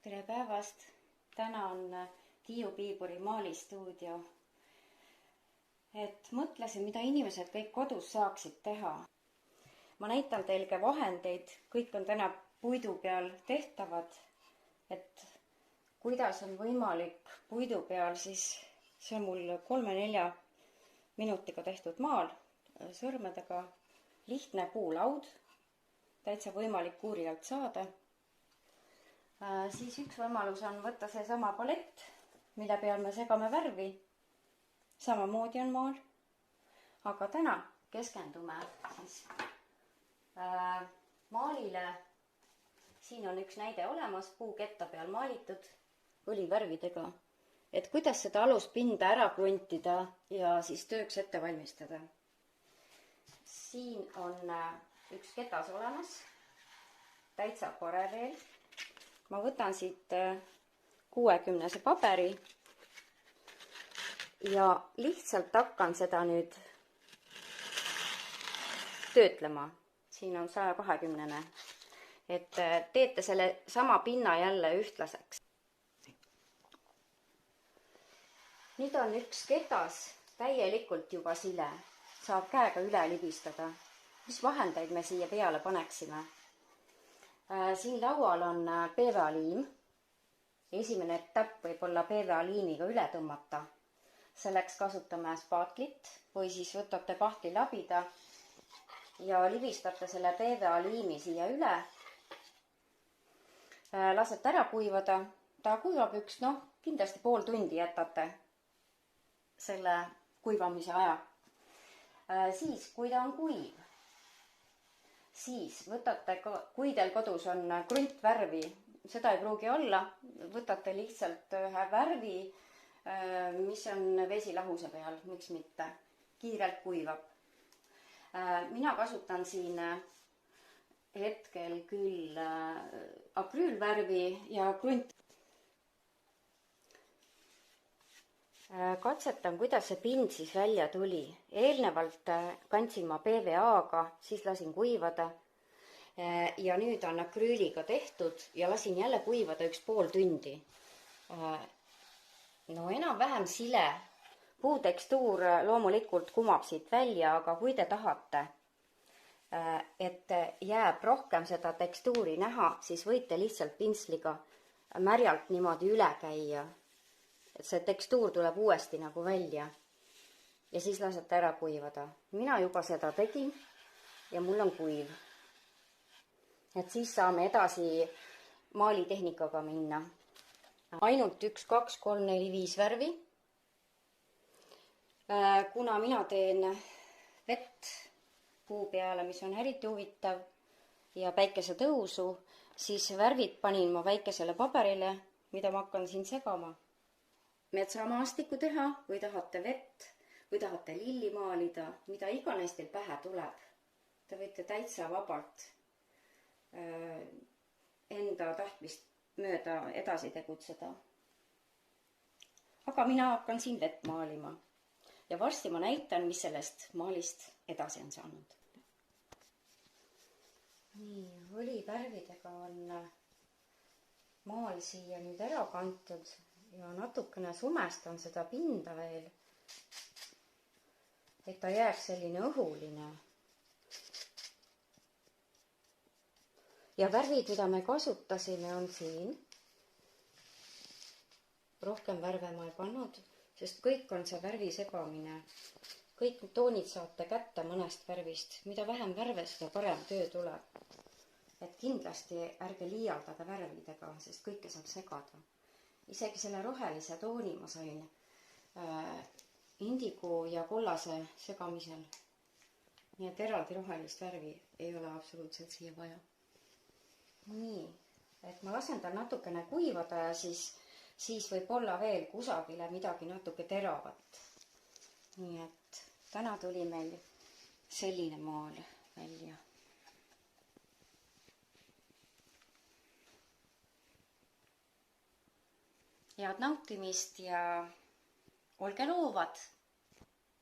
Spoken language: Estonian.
Tere päevast! Täna on Tiiu Piiburi maalistuudio. Mõtlesin, mida inimesed kõik kodus saaksid teha. Ma näitan teile vahendeid, kõik on täna puidu peal tehtavad. Kuidas on võimalik puidu peal, siis see on mul 3-4 minutiga tehtud maal, sõrmedega, lihtne puulaud, täitsa võimalik uurijalt saada. Siis üks võimalus on võtta seesama palett, mille peal me segame värvi. Samamoodi on maal. Aga täna keskendume siis maalile. Siin on üks näide olemas, puuketta peal maalitud õlivärvidega. Kuidas seda aluspinda ära kruntida ja siis tööks ette valmistada. Siin on üks ketas olemas, täitsa kore veel. Ma võtan siit 60 paberi ja lihtsalt hakkan seda nüüd töötlema. Siin on 120. Teete selle sama pinna jälle ühtlaseks. Nüüd on üks ketas täielikult juba sile. Saab käega üle libistada. Mis vahendeid me siia peale paneksime? Siin laual on PVA liim. Esimene etapp võib olla PVA liimiga üle tõmmata. Selleks kasutame spaatlit või siis võtate pahtlilabida ja libistate selle PVA liimi siia üle. Lasete ära kuivada. Ta kuivab kindlasti pool tundi jätate selle kuivamise aja. Siis, kui ta on kuiv, siis võtate, kui teil kodus on kruntvärvi, seda ei pruugi olla, võtate lihtsalt ühe värvi, mis on vesilahuse peal, miks mitte, kiirelt kuivab. Mina kasutan siin hetkel küll akrüülvärvi ja krunt. Katsetan, kuidas see pind siis välja tuli. Eelnevalt kandsin ma PVA-ga, siis lasin kuivada ja nüüd on akrüüliga tehtud ja lasin jälle kuivada 1,5 tundi. Enam-vähem sile. Puutekstuur loomulikult kumab siit välja, aga kui te tahate, et jääb rohkem seda tekstuuri näha, siis võite lihtsalt pintsliga märjalt niimoodi üle käia. See tekstuur tuleb uuesti nagu välja ja siis lasete ära kuivada. Mina juba seda tegin ja mul on kuiv. Siis saame edasi maalitehnikaga minna. Ainult 1, 2, 3, 4, 5 värvi. Kuna mina teen vett puu peale, mis on eriti huvitav ja päikesetõusu, siis värvid panin ma väikesele paberile, mida ma hakkan siin segama. Metsamaastiku teha, või tahate vett, või tahate lilli maalida, mida iganes teil pähe tuleb. Te võite täitsa vabalt enda tahtmist mööda edasi tegutseda. Aga mina hakkan siin vett maalima. Ja varsti ma näitan, mis sellest maalist edasi on saanud. Nii, õlivärvidega on maal siia nüüd ära kantud. Ja natukene sumestan seda pinda veel, et ta jääks selline õhuline. Ja värvid, mida me kasutasime, on siin. Rohkem värve ma ei pannud, sest kõik on see värvi segamine. Kõik toonid saate kätte mõnest värvist. Mida vähem värve, seda parem töö tuleb. Kindlasti ärge liialdage värvidega, sest kõike saab segada. Isegi selle rohelise tooni ma sain indigo ja kollase segamisel. Nii et eraldi rohelist värvi ei ole absoluutselt siia vaja. Nii, ma lasen tal natukene kuivada ja siis võib olla veel kusagile midagi natuke teravat. Nii et täna tuli meil selline maal välja. Head nautimist ja olge loovad!